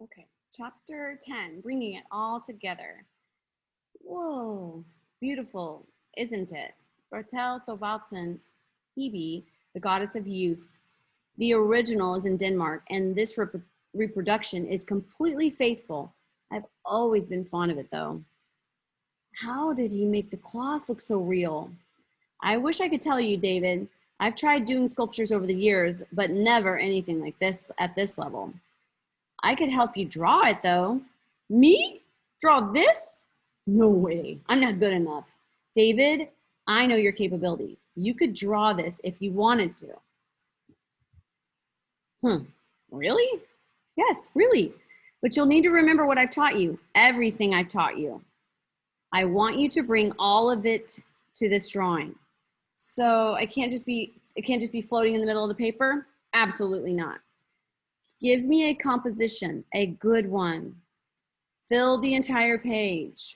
Okay, chapter 10, bringing it all together. Whoa, beautiful, isn't it? Bertel Thorvaldsen, Hebe, the goddess of youth. The original is in Denmark, and this reproduction is completely faithful. I've always been fond of it, though. How did he make the cloth look so real? I wish I could tell you, David. I've tried doing sculptures over the years, but never anything like this at this level. I could help you draw it, though. Me? Draw this? No way. I'm not good enough. David, I know your capabilities. You could draw this if you wanted to. Really? Yes, really. But you'll need to remember what I've taught you, everything I've taught you. I want you to bring all of it to this drawing. So it can't just be floating in the middle of the paper? Absolutely not. Give me a composition, a good one. Fill the entire page.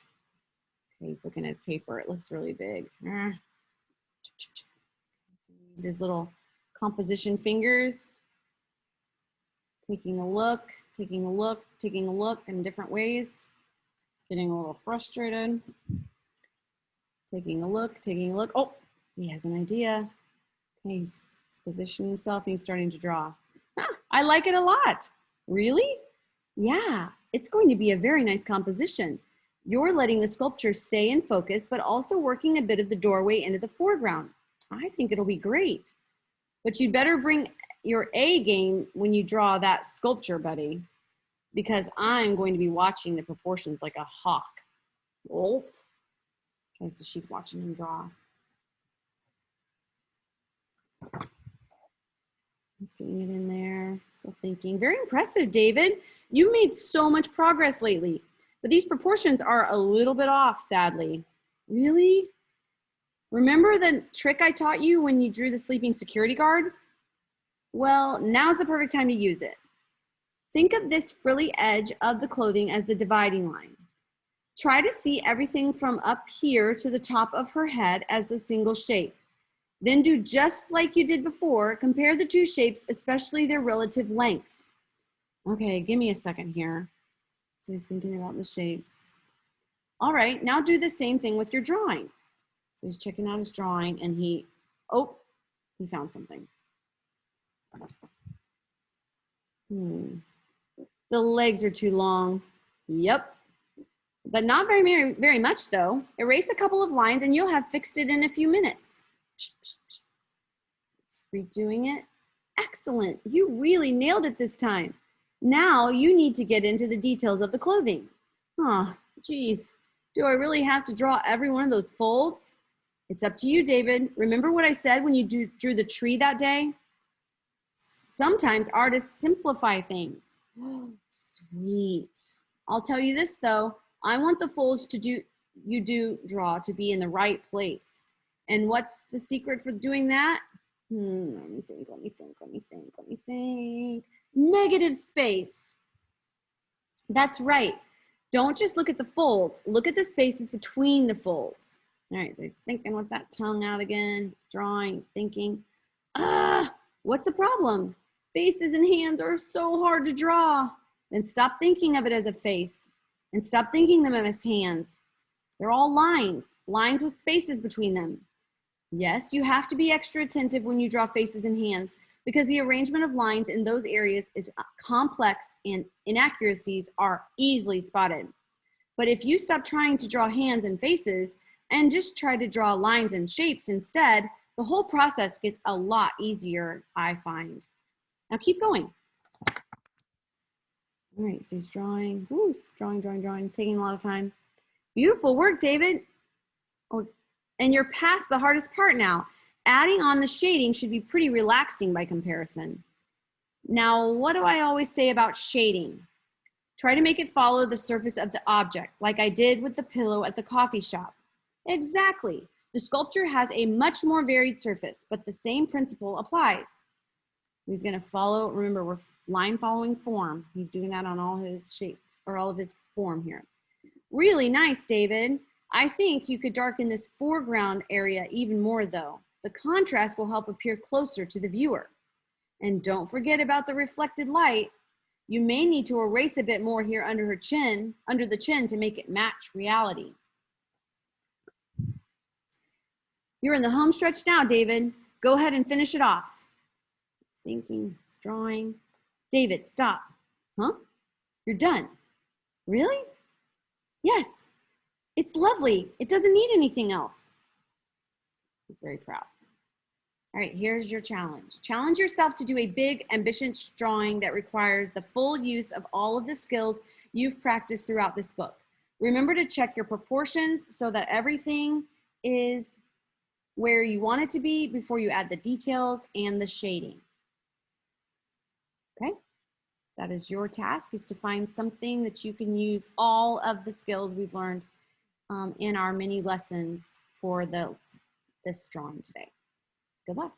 Okay, he's looking at his paper. It looks really big. Use his little composition fingers. Taking a look in different ways. Getting a little frustrated. Taking a look. Oh, he has an idea. Okay, he's positioning himself and he's starting to draw. I like it a lot. Really? Yeah, it's going to be a very nice composition. You're letting the sculpture stay in focus, but also working a bit of the doorway into the foreground. I think it'll be great. But you'd better bring your A game when you draw that sculpture, buddy, because I'm going to be watching the proportions like a hawk. Oh. Okay, so she's watching him draw. He's getting it in there, still thinking. Very impressive, David. You made so much progress lately, but these proportions are a little bit off, sadly. Really? Remember the trick I taught you when you drew the sleeping security guard? Well, now's the perfect time to use it. Think of this frilly edge of the clothing as the dividing line. Try to see everything from up here to the top of her head as a single shape. Then do just like you did before. Compare the two shapes, especially their relative lengths. Okay, give me a second here. So he's thinking about the shapes. All right, now do the same thing with your drawing. So he's checking out his drawing and he found something. The legs are too long. Yep. But not very much though. Erase a couple of lines and you'll have fixed it in a few minutes. Redoing it. Excellent. You really nailed it this time. Now you need to get into the details of the clothing. Geez. Do I really have to draw every one of those folds? It's up to you, David. Remember what I said when you drew the tree that day? Sometimes artists simplify things. Sweet. I'll tell you this though. I want the folds you draw to be in the right place. And what's the secret for doing that? Let me think. Negative space. That's right. Don't just look at the folds. Look at the spaces between the folds. All right, so he's thinking with that tongue out again. He's drawing, he's thinking. What's the problem? Faces and hands are so hard to draw. Then stop thinking of it as a face and stop thinking of them as hands. They're all lines with spaces between them. Yes, you have to be extra attentive when you draw faces and hands because the arrangement of lines in those areas is complex and inaccuracies are easily spotted. But if you stop trying to draw hands and faces and just try to draw lines and shapes instead, the whole process gets a lot easier, I find. Now keep going. All right, so he's drawing. Ooh, drawing, taking a lot of time. Beautiful work, David. Oh, and you're past the hardest part now. Adding on the shading should be pretty relaxing by comparison. Now, what do I always say about shading? Try to make it follow the surface of the object, like I did with the pillow at the coffee shop. Exactly. The sculpture has a much more varied surface, but the same principle applies. He's going to follow, remember, we're line following form. He's doing that on all his shapes, or all of his form here. Really nice, David. I think you could darken this foreground area even more though. The contrast will help appear closer to the viewer. And don't forget about the reflected light. You may need to erase a bit more here under the chin to make it match reality. You're in the home stretch now, David. Go ahead and finish it off. Thinking, drawing. David, stop. Huh? You're done. Really? Yes. It's lovely. It doesn't need anything else. He's very proud. All right, here's your challenge. Challenge yourself to do a big, ambitious drawing that requires the full use of all of the skills you've practiced throughout this book. Remember to check your proportions so that everything is where you want it to be before you add the details and the shading. Okay, that is your task, is to find something that you can use all of the skills we've learned in our mini lessons for this drawing today. Good luck.